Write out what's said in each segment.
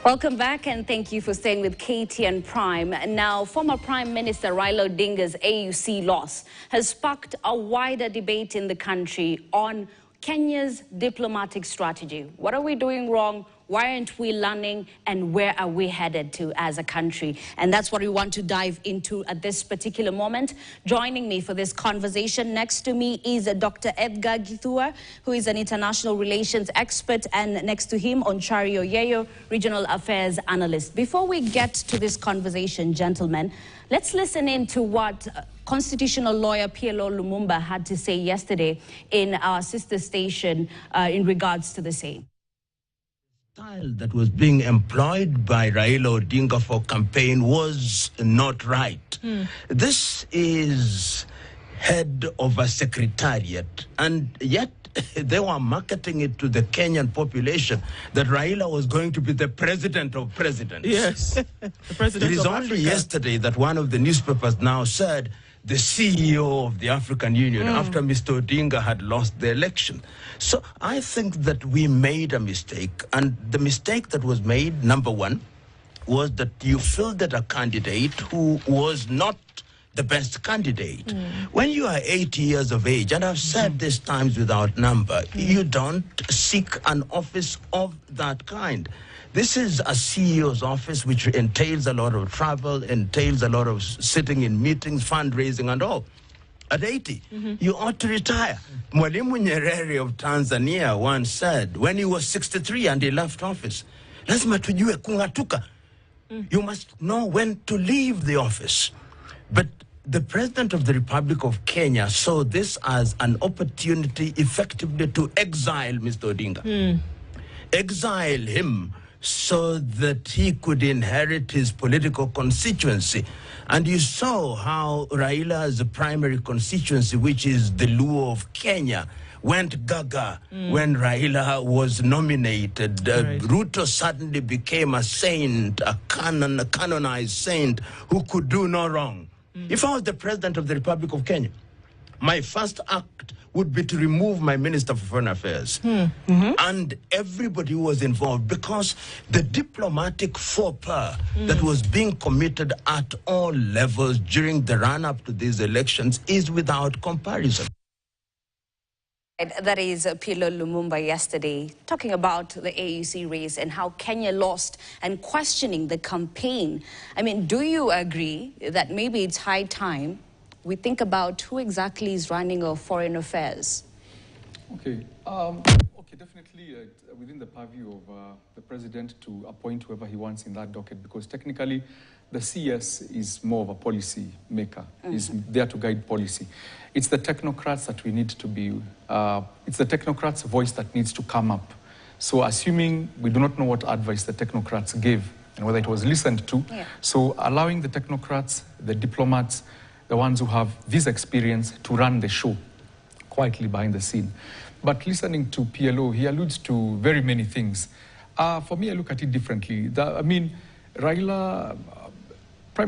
Welcome back and thank you for staying with KTN Prime. Now, former Prime Minister Raila Odinga's AUC loss has sparked a wider debate in the country on Kenya's diplomatic strategy. What are we doing wrong? Why aren't we learning? And where are we headed to as a country? And that's what we want to dive into at this particular moment. Joining me for this conversation next to me is Dr. Edgar Githua, who is an international relations expert, and next to him, Onchari Oyeyo, regional affairs analyst. Before we get to this conversation, gentlemen, let's listen in to what constitutional lawyer PLO Lumumba had to say yesterday in our sister station in regards to the same. Style that was being employed by Raila Odinga for campaign was not right. This is head of a secretariat, and yet they were marketing it to the Kenyan population that Raila was going to be the president of presidents. Yes, the president It is of only Africa. yesterday that one of the newspapers now said the CEO of the African Union after Mr. Odinga had lost the election. So I think that we made a mistake, and the mistake that was made, number one, was that you fielded a candidate who was not the best candidate. When you are 80 years of age, and I've said this times without number, you don't seek an office of that kind. This is a CEO's office, which entails a lot of travel, entails a lot of sitting in meetings, fundraising and all. At 80, you ought to retire. Mwalimu Nyerere of Tanzania once said, when he was 63 and he left office, lazima tujue kungatuka. You must know when to leave the office. But the President of the Republic of Kenya saw this as an opportunity effectively to exile Mr. Odinga. Exile him so that he could inherit his political constituency. And you saw how Raila's primary constituency, which is the Luo of Kenya, went gaga when Raila was nominated. Ruto suddenly became a saint, a canonized saint who could do no wrong. If I was the President of the Republic of Kenya, my first act would be to remove my Minister for Foreign Affairs and everybody who was involved, because the diplomatic faux pas that was being committed at all levels during the run-up to these elections is without comparison. That is PLO Lumumba yesterday, talking about the AUC race and how Kenya lost and questioning the campaign. I mean, do you agree that maybe it's high time we think about who exactly is running our foreign affairs? Okay, definitely within the purview of the president to appoint whoever he wants in that docket, because technically the CS is more of a policy maker, is there to guide policy. It's the technocrats that we need to be, it's the technocrats' voice that needs to come up. So assuming we do not know what advice the technocrats gave and whether it was listened to, so allowing the technocrats, the diplomats, the ones who have this experience to run the show quietly behind the scene. But listening to PLO, he alludes to very many things. For me, I look at it differently. Prime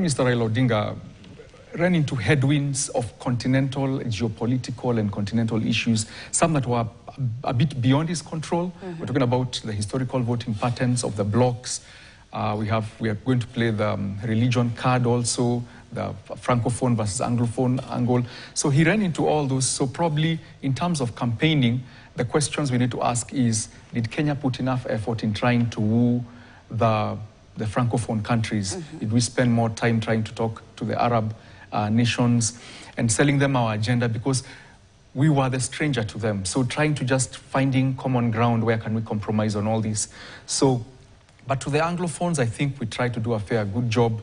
Minister Raila Odinga ran into headwinds of continental, geopolitical and continental issues, some that were a bit beyond his control. We're talking about the historical voting patterns of the blocs. We are going to play the religion card also, the Francophone versus Anglophone angle. So he ran into all those. So probably in terms of campaigning, the questions we need to ask is, did Kenya put enough effort in trying to woo the Francophone countries? Did we spend more time trying to talk to the Arab nations and selling them our agenda, because we were the stranger to them? So trying to just finding common ground, where can we compromise on all this? So, but to the Anglophones, I think we tried to do a good job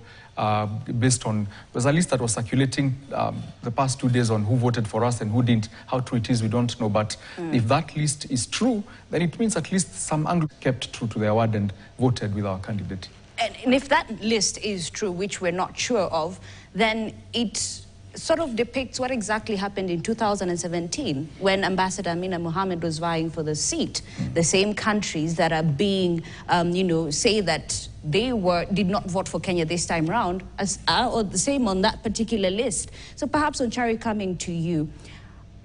based on, there's a list that was circulating the past 2 days on who voted for us and who didn't. How true it is, we don't know. But if that list is true, then it means at least some Anglo kept true to their word and voted with our candidate. And if that list is true, which we're not sure of, then it sort of depicts what exactly happened in 2017 when Ambassador Amina Mohammed was vying for the seat. The same countries that are being, say that they did not vote for Kenya this time round, or the same on that particular list. So perhaps, Onchari, coming to you,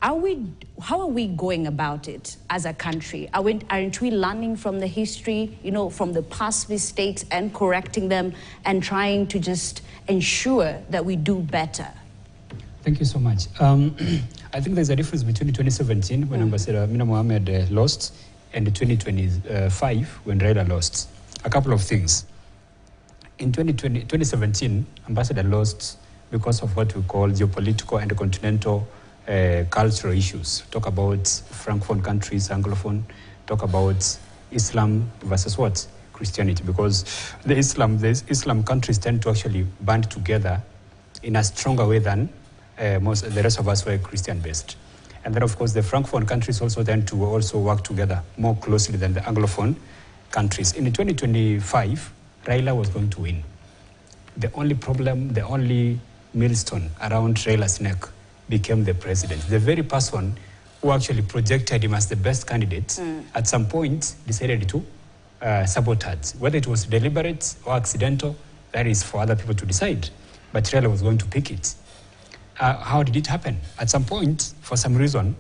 how are we going about it as a country? Aren't we learning from the history, you know, from the past mistakes and correcting them and trying to just ensure that we do better? Thank you so much. I think there's a difference between 2017 when Ambassador Amina Mohamed lost and 2025 when Raila lost. A couple of things. In 2017, Ambassador lost because of what we call geopolitical and continental cultural issues. Talk about Francophone countries, Anglophone, talk about Islam versus what? Christianity, because the Islam countries tend to actually band together in a stronger way than the rest of us were Christian-based. And then, of course, the Francophone countries also tend to also work together more closely than the Anglophone countries. In 2025, Raila was going to win. The only problem, the only millstone around Raila's neck became the president. The very person who actually projected him as the best candidate at some point decided to sabotage. Whether it was deliberate or accidental, that is for other people to decide. But Raila was going to pick it. How did it happen? At some point, for some reason,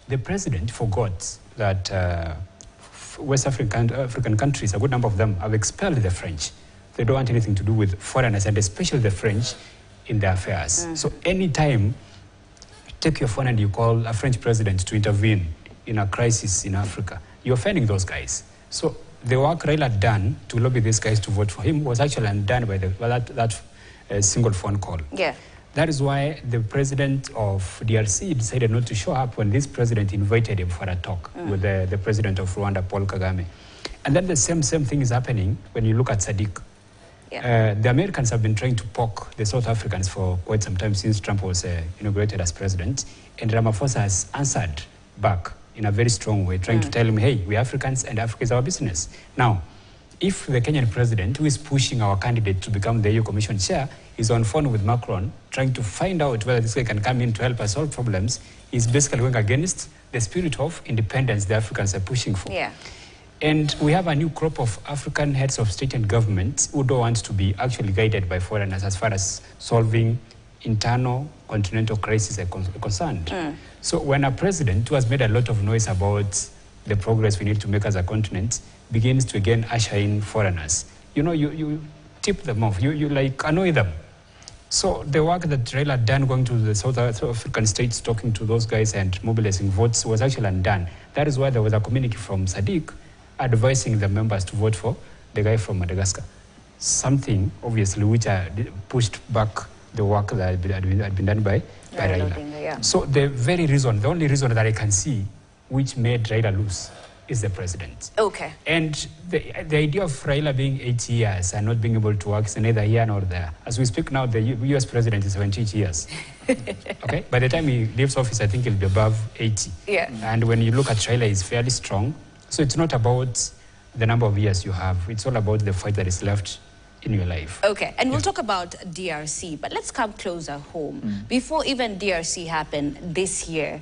the president forgot that West African countries, a good number of them, have expelled the French. They don't want anything to do with foreigners, and especially the French, in their affairs. So anytime you take your phone and you call a French president to intervene in a crisis in Africa, you're offending those guys. So the work Raila had done to lobby these guys to vote for him was actually undone by that single phone call. Yeah. That is why the president of DRC decided not to show up when this president invited him for a talk with the president of Rwanda, Paul Kagame. And then the same thing is happening when you look at Sadiq. Yeah. The Americans have been trying to poke the South Africans for quite some time since Trump was inaugurated as president. And Ramaphosa has answered back in a very strong way, trying to tell him, hey, we're Africans and Africa is our business. Now, if the Kenyan president, who is pushing our candidate to become the EU Commission chair, is on phone with Macron, trying to find out whether this guy can come in to help us solve problems, he's basically going against the spirit of independence the Africans are pushing for. Yeah. And we have a new crop of African heads of state and government who don't want to be actually guided by foreigners as far as solving internal continental crises are concerned. So when a president who has made a lot of noise about the progress we need to make as a continent begins to again usher in foreigners, you know, you tip them off, you like annoy them. So the work that Raila had done going to the South African states, talking to those guys and mobilizing votes was actually undone. That is why there was a communique from Sadiq advising the members to vote for the guy from Madagascar. Something, obviously, which pushed back the work that had been done by Raila. Yeah. So the only reason that I can see which made Raila lose is the president. Okay. And the idea of Raila being 80 years and not being able to work is neither here nor there. As we speak now, the US president is 78 years. Okay? By the time he leaves office, I think he'll be above 80. Yeah. And when you look at Raila, he's fairly strong. So it's not about the number of years you have. It's all about the fight that is left in your life. Okay, and we'll talk about DRC, but let's come closer home. Before even DRC happened this year,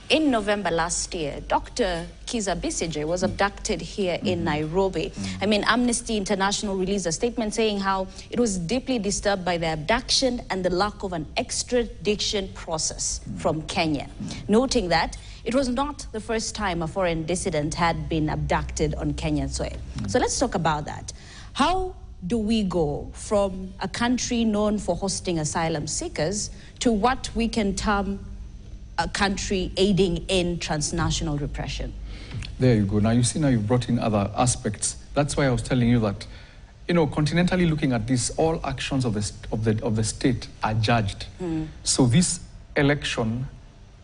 in November last year, Dr. Kizza Besigye was abducted here in Nairobi. I mean, Amnesty International released a statement saying how it was deeply disturbed by the abduction and the lack of an extradition process from Kenya, noting that it was not the first time a foreign dissident had been abducted on Kenyan soil. So let's talk about that. How do we go from a country known for hosting asylum seekers to what we can term a country aiding in transnational repression? There you go. Now you see, now you've brought in other aspects. That's why I was telling you that, you know, continentally looking at this, all actions of the state are judged. So this election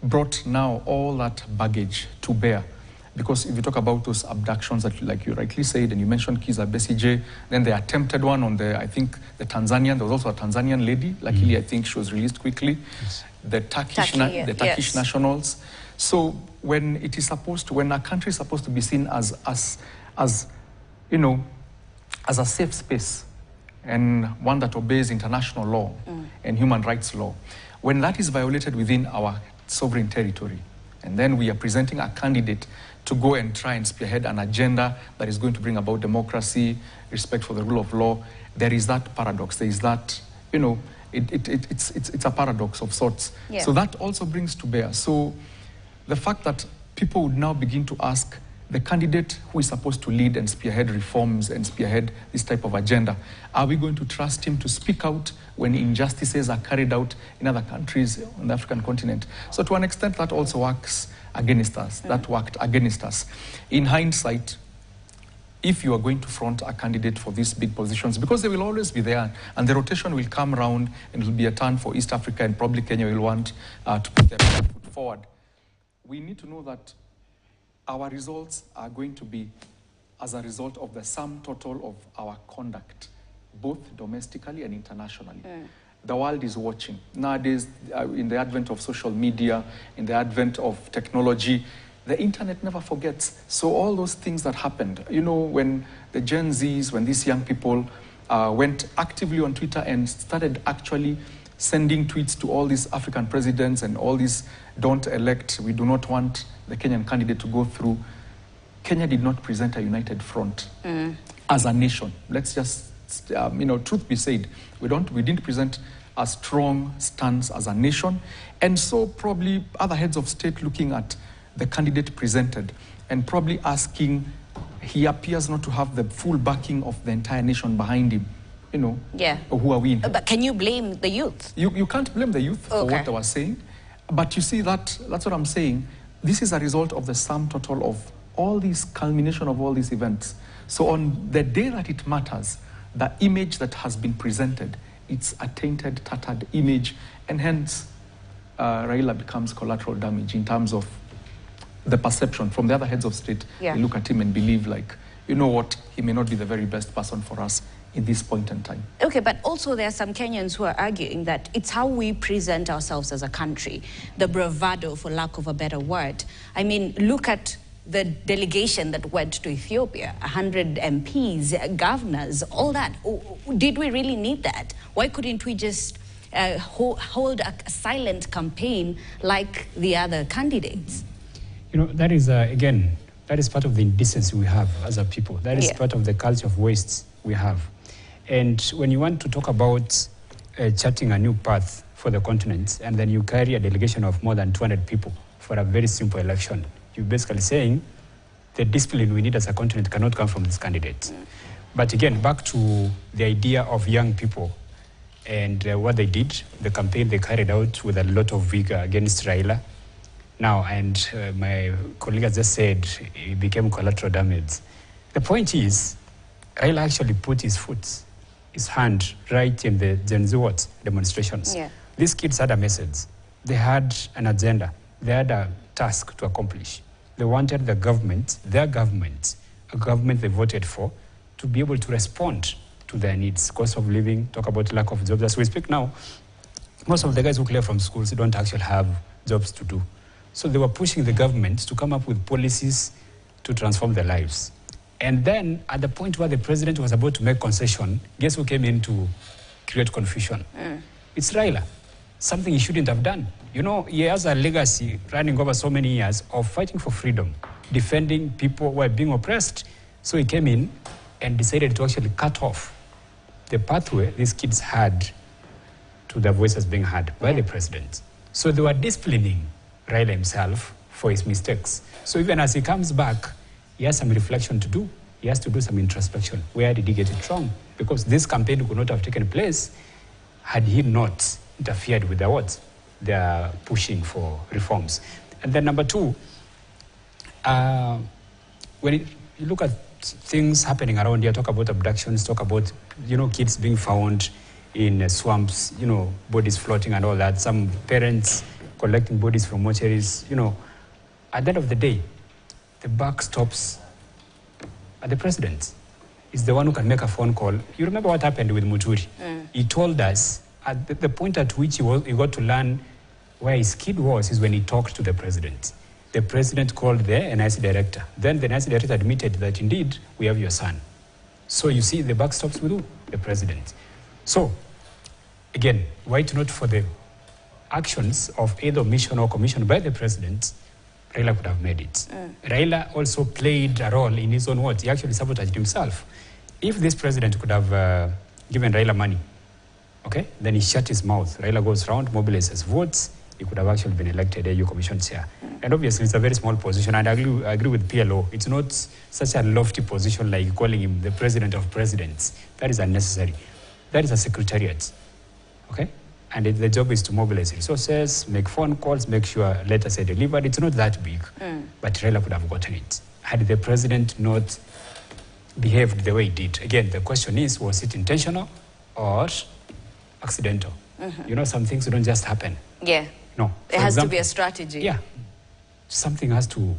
brought now all that baggage to bear. Because if you talk about those abductions that, like you rightly said, and you mentioned Kizza Besigye, then the attempted one on the, I think, the Tanzanian, there was also a Tanzanian lady, luckily I think she was released quickly, the Turkish nationals. So when it is supposed to, when a country is supposed to be seen as you know, as a safe space, and one that obeys international law and human rights law, when that is violated within our sovereign territory, and then we are presenting a candidate to go and try and spearhead an agenda that is going to bring about democracy, respect for the rule of law, there is that paradox. There is that, you know, it's a paradox of sorts. Yeah. So that also brings to bear. So the fact that people would now begin to ask the candidate who is supposed to lead and spearhead reforms and spearhead this type of agenda, are we going to trust him to speak out when injustices are carried out in other countries on the African continent? So to an extent, that also works against us. That worked against us. In hindsight, if you are going to front a candidate for these big positions, because they will always be there, and the rotation will come around, and it will be a turn for East Africa, and probably Kenya will want to put their foot forward. We need to know that our results are going to be as a result of the sum total of our conduct, both domestically and internationally. The world is watching. Nowadays, in the advent of social media, in the advent of technology, the internet never forgets. So all those things that happened, you know, when the Gen Zs, when these young people went actively on Twitter and started actually sending tweets to all these African presidents and all these don't elect, we do not want the Kenyan candidate to go through, Kenya did not present a united front as a nation. Let's just, you know, truth be said, we didn't present a strong stance as a nation. And so probably other heads of state looking at the candidate presented and probably asking, he appears not to have the full backing of the entire nation behind him. You know, who are we? But can you blame the youth? You can't blame the youth for what they were saying. But you see, that's what I'm saying. This is a result of the sum total of all these culmination of all these events. So on the day that it matters, the image that has been presented, it's a tainted, tattered image, and hence Raila becomes collateral damage in terms of the perception from the other heads of state. They look at him and believe like, you know what, he may not be the very best person for us in this point in time. Okay, but also there are some Kenyans who are arguing that it's how we present ourselves as a country, the bravado, for lack of a better word. I mean, look at the delegation that went to Ethiopia, 100 MPs, governors, all that. Did we really need that? Why couldn't we just hold a silent campaign like the other candidates? You know, that is, again, that is part of the indecency we have as a people. That is part of the culture of waste we have. And when you want to talk about charting a new path for the continent, and then you carry a delegation of more than 200 people for a very simple election, you're basically saying the discipline we need as a continent cannot come from this candidate. But again, back to the idea of young people and what they did, the campaign they carried out with a lot of vigor against Raila. Now, and my colleague has just said it became collateral damage. The point is, Raila actually put his hand right in the Gen Z demonstrations. These kids had a message. They had an agenda. They had a task to accomplish. They wanted the government, their government, a government they voted for, to be able to respond to their needs. Cost of living, talk about lack of jobs. As we speak now, most of the guys who clear from schools don't actually have jobs to do. So they were pushing the government to come up with policies to transform their lives. And then at the point where the president was about to make concession, guess who came in to create confusion? It's Raila. Something he shouldn't have done. You know, he has a legacy running over so many years of fighting for freedom, defending people who are being oppressed. So he came in and decided to actually cut off the pathway these kids had to their voices being heard by the president. So they were disciplining Raila himself for his mistakes. So even as he comes back, he has some reflection to do. He has to do some introspection. Where did he get it wrong? Because this campaign could not have taken place had he not interfered with they are pushing for reforms. And then number two, when you look at things happening around here, talk about abductions, talk about, you know, kids being found in swamps, you know, bodies floating and all that, some parents collecting bodies from mortuaries, you know, at the end of the day, the buck stops at the president. He's the one who can make a phone call. You remember what happened with Muturi? He told us at the point at which he got to learn where his kid was is when he talked to the president. The president called the NIC director. Then the NIC director admitted that indeed we have your son. So you see, the buck stops with who? The president. So again, why to not for the actions of either omission or commission by the president, Raila could have made it. Raila also played a role in his own words. He actually sabotaged himself. If this president could have given Raila money, okay, then he shut his mouth. Raila goes around, mobilizes votes, he could have actually been elected AU Commission Chair. And obviously, it's a very small position, and I agree with PLO. It's not such a lofty position like calling him the president of presidents. That is unnecessary. That is a secretariat, okay? And the job is to mobilize resources, make phone calls, make sure letters are delivered. It's not that big, but Raila could have gotten it. Had the president not behaved the way he did. Again, the question is, was it intentional or accidental? You know, some things don't just happen. Yeah. No. There has to be a strategy. Yeah. Something has to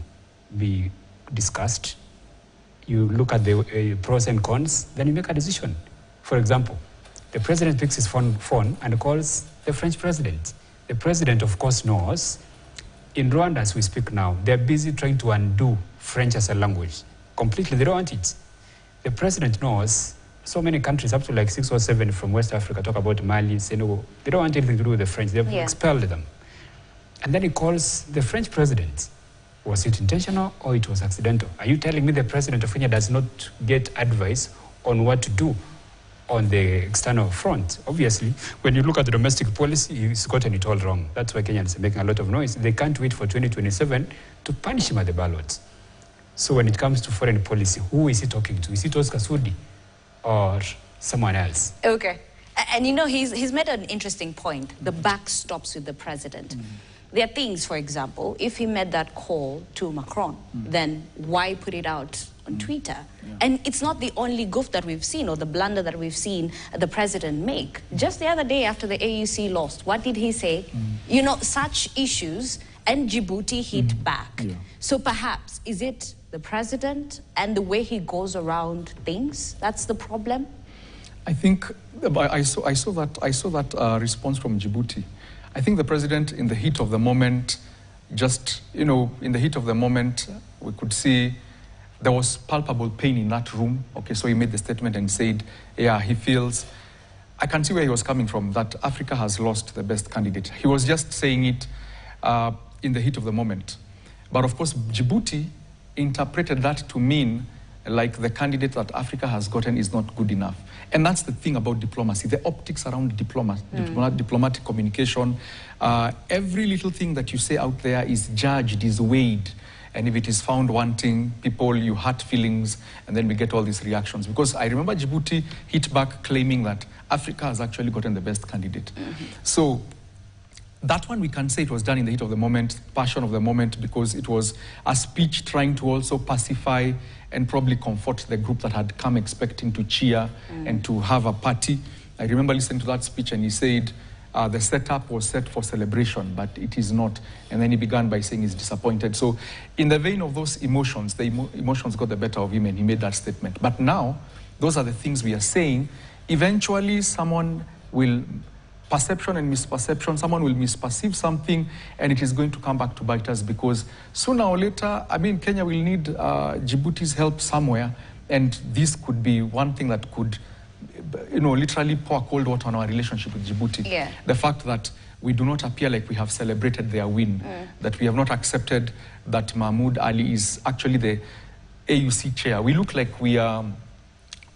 be discussed. You look at the pros and cons, then you make a decision. For example, the president picks his phone and calls the French president. The president, of course, knows in Rwanda, as we speak now, they're busy trying to undo French as a language. Completely, they don't want it. The president knows so many countries, up to like 6 or 7 from West Africa, talk about Mali, Senegal. They don't want anything to do with the French. They've expelled them. And then he calls the French president. Was it intentional or it was accidental? Are you telling me the president of Kenya does not get advice on what to do on the external front? Obviously, when you look at the domestic policy, he's gotten it all wrong. That's why Kenyans are making a lot of noise. They can't wait for 2027 to punish him at the ballot. So when it comes to foreign policy, who is he talking to? Is it Oscar Sudi or someone else? Okay. And you know, he's made an interesting point. The buck stops with the president. There are things, for example, if he made that call to Macron, then why put it out on Twitter? And it's not the only goof that we've seen or the blunder that we've seen the president make. Just the other day after the AUC lost, what did he say? You know, such issues, and Djibouti hit back. So perhaps, is it the president and the way he goes around things that's the problem? I think I saw that response from Djibouti. I think the president, in the heat of the moment, in the heat of the moment, we could see there was palpable pain in that room. Okay, so he made the statement and said, yeah, he feels, I can see where he was coming from, that Africa has lost the best candidate. He was just saying it in the heat of the moment. But of course, Djibouti interpreted that to mean like the candidate that Africa has gotten is not good enough. And that's the thing about diplomacy, the optics around diplomatic communication. Every little thing that you say out there is judged, is weighed. And if it is found wanting, you hurt feelings, and then we get all these reactions. Because I remember Djibouti hit back claiming that Africa has actually gotten the best candidate. So that one we can say it was done in the heat of the moment, passion of the moment, because it was a speech trying to also pacify and probably comfort the group that had come expecting to cheer and to have a party. I remember listening to that speech and he said, the setup was set for celebration, but it is not. And then he began by saying he's disappointed. So in the vein of those emotions, the emotions got the better of him and he made that statement. But now, those are the things we are saying. Eventually, someone will, perception and misperception, someone will misperceive something and it is going to come back to bite us, because sooner or later, I mean, Kenya will need Djibouti's help somewhere, and this could be one thing that could, literally pour cold water on our relationship with Djibouti. The fact that we do not appear like we have celebrated their win, that we have not accepted that Mahmoud Ali is actually the AUC chair. We look like we are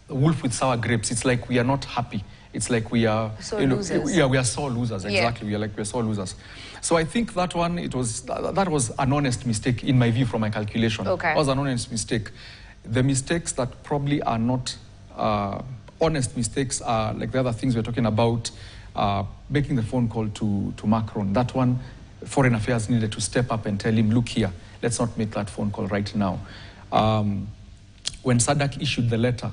wolf with sour grapes. It's like we are not happy. It's like we are, losers. Yeah, we are sore losers, exactly. We're sore losers. So I think that one, that was an honest mistake, in my view, from my calculation. Okay. It was an honest mistake. The mistakes that probably are not honest mistakes are like the other things we're talking about, making the phone call to Macron. That one, Foreign Affairs needed to step up and tell him, look here, let's not make that phone call right now. When SADC issued the letter,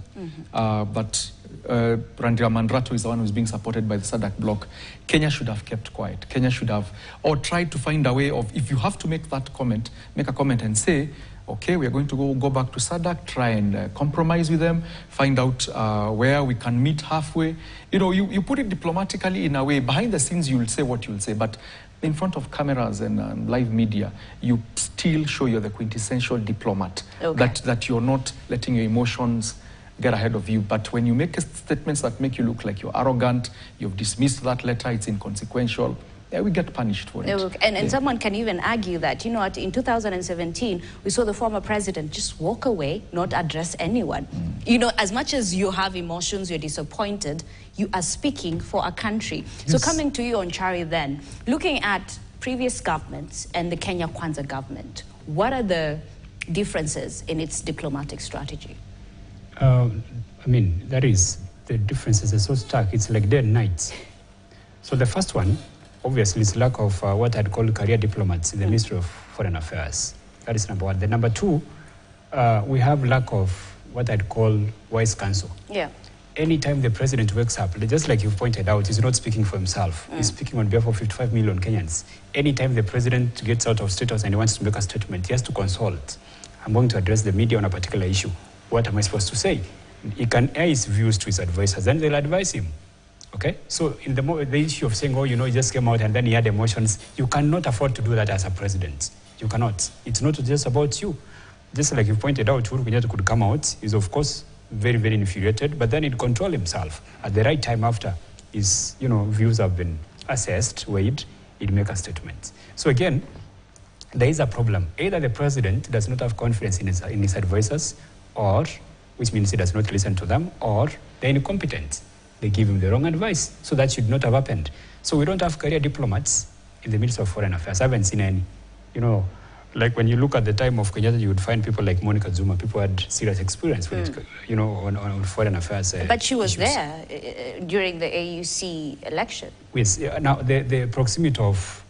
but Randira Mandrato is the one who's being supported by the SADC bloc, Kenya should have kept quiet. Kenya should have, or tried to find a way of, if you have to make that comment, make a comment and say, okay, we are going to go back to SADC, try and compromise with them, find out where we can meet halfway. You put it diplomatically in a way. Behind the scenes, you'll say what you'll say, but in front of cameras and live media, you still show you're the quintessential diplomat, that you're not letting your emotions get ahead of you. But when you make statements that make you look like you're arrogant, you've dismissed that letter, it's inconsequential, we get punished for it. And someone can even argue that, in 2017, we saw the former president just walk away, not address anyone. As much as you have emotions, you're disappointed, you are speaking for a country. Yes. So coming to you on Chari then, looking at previous governments and the Kenya Kwanza government, what are the differences in its diplomatic strategy? I mean, the differences are so stark. It's like day and night. So the first one, obviously, is lack of what I'd call career diplomats in the Ministry of Foreign Affairs. That is number one. The number two, we have lack of what I'd call wise counsel. Yeah. Anytime the president wakes up, just like you've pointed out, he's not speaking for himself. He's speaking on behalf of 55 million Kenyans. Anytime the president gets out of state house and he wants to make a statement, he has to consult. I'm going to address the media on a particular issue. What am I supposed to say? He can air his views to his advisors, then they'll advise him. Okay? So in the issue of saying, oh, you know, he just came out and then he had emotions, you cannot afford to do that as a president. You cannot. It's not just about you. Just like you pointed out, Uhuru Kenyatta could come out. He's, of course, very, very infuriated, but then he'd control himself. At the right time after his, views have been assessed, weighed, he'd make a statement. So again, there is a problem. Either the president does not have confidence in his advisors, or, which means he does not listen to them, or they're incompetent. They give him the wrong advice. So that should not have happened. So we don't have career diplomats in the Ministry of Foreign Affairs. I haven't seen any. Like when you look at the time of Kenyatta, you would find people like Monica Zuma. People had serious experience with it, on foreign affairs. But she was issues. there during the AUC election. Yes. Now, the proximity of,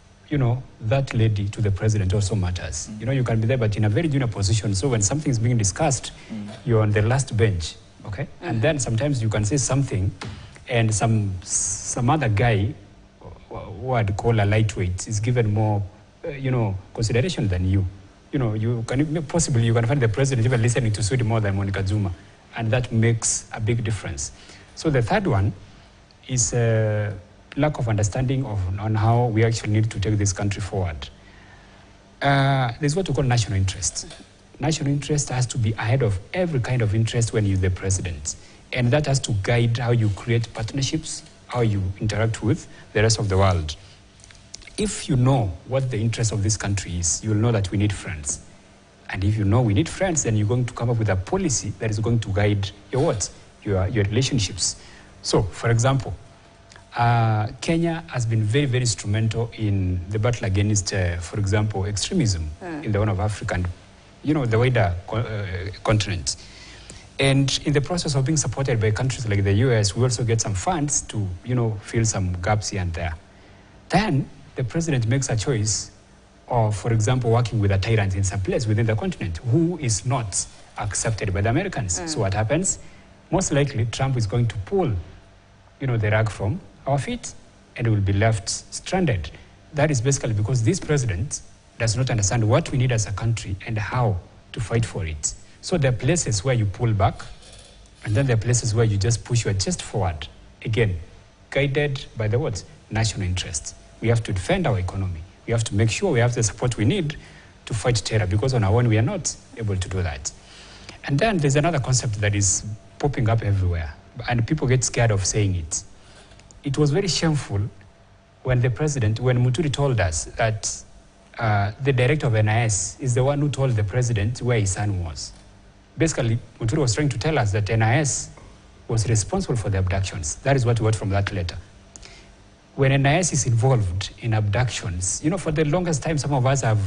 that lady to the president also matters. You can be there, but in a very junior position. So when something is being discussed, you're on the last bench, okay? And then sometimes you can say something, and some other guy, who I'd call a lightweight, is given more consideration than you. You can find the president even listening to Sudi more than Monica Zuma, and that makes a big difference. So the third one is lack of understanding on how we actually need to take this country forward. There's what we call national interest. National interest has to be ahead of every kind of interest when you're the president, and that has to guide how you create partnerships, how you interact with the rest of the world. If you know what the interest of this country is, you'll know that we need friends. And if you know we need friends, then you're going to come up with a policy that is going to guide your relationships. So, for example, Kenya has been very, very instrumental in the battle against, for example, extremism in the Horn of Africa and, the wider continent. And in the process of being supported by countries like the US, we also get some funds to, fill some gaps here and there. Then the president makes a choice of, for example, working with a tyrant in some place within the continent who is not accepted by the Americans. So what happens? Most likely, Trump is going to pull, the rug from our feet, and we'll be left stranded. That is basically because this president does not understand what we need as a country and how to fight for it. So there are places where you pull back, and then there are places where you just push your chest forward. Again, guided by the what? National interests. We have to defend our economy. We have to make sure we have the support we need to fight terror, because on our own we are not able to do that. And then there's another concept that is popping up everywhere, and people get scared of saying it. It was very shameful when Muturi told us that the director of NIS is the one who told the president where his son was. Basically, Muturi was trying to tell us that NIS was responsible for the abductions. That is what we got from that letter. When NIS is involved in abductions, for the longest time, some of us have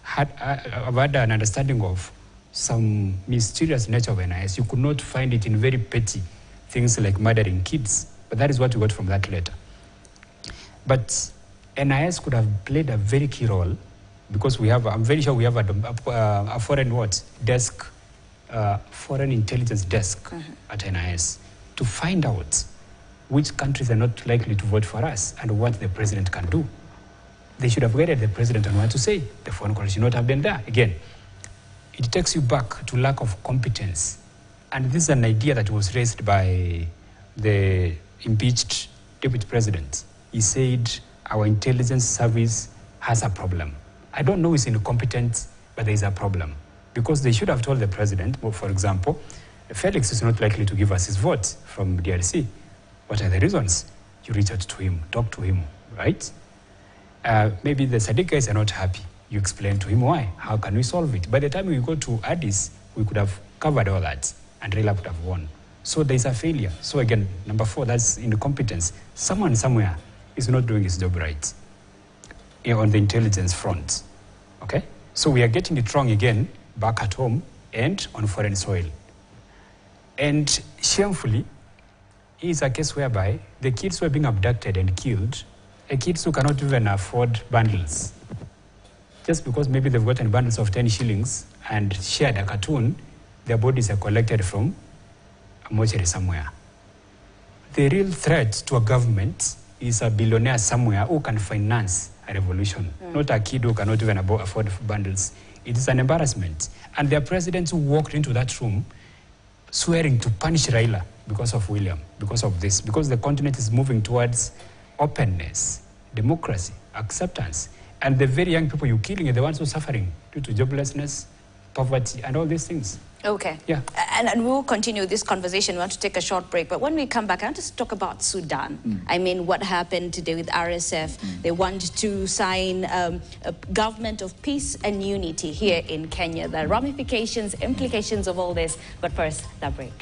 had an understanding of some mysterious nature of NIS. You could not find it in very petty things like murdering kids, but that is what we got from that letter. But NIS could have played a very key role, because I'm very sure we have a foreign desk, foreign intelligence desk at NIS to find out which countries are not likely to vote for us and what the president can do. They should have guided the president on what to say. The phone call should not have been there. Again, it takes you back to lack of competence. And this is an idea that was raised by the impeached deputy president. He said, our intelligence service has a problem. I don't know it's incompetent, but there is a problem. Because they should have told the president, for example, Felix is not likely to give us his vote from DRC. What are the reasons? You reach out to him, talk to him, right? Maybe the Sadiq guys are not happy. You explain to him why. How can we solve it? By the time we go to Addis, we could have covered all that, and Raila would have won. So there's a failure. So again, number 4, that's incompetence. Someone somewhere is not doing his job right. on the intelligence front. Okay? So we are getting it wrong again back at home and on foreign soil. And shamefully, is a case whereby the kids who are being abducted and killed are kids who cannot even afford bundles. Just because maybe they've gotten bundles of 10 shillings and shared a cartoon, their bodies are collected from a mortuary somewhere. The real threat to a government is a billionaire somewhere who can finance a revolution, not a kid who cannot even afford bundles. It is an embarrassment. And there are presidents who walked into that room swearing to punish Raila because of William, because of this, because the continent is moving towards openness, democracy, acceptance. And the very young people you're killing are the ones who are suffering due to joblessness, poverty, and all these things. Okay. Yeah. And we'll continue this conversation. We want to take a short break. But when we come back, I want to talk about Sudan. I mean, what happened today with RSF. They want to sign a government of peace and unity here in Kenya. The ramifications, implications of all this. But first, the break.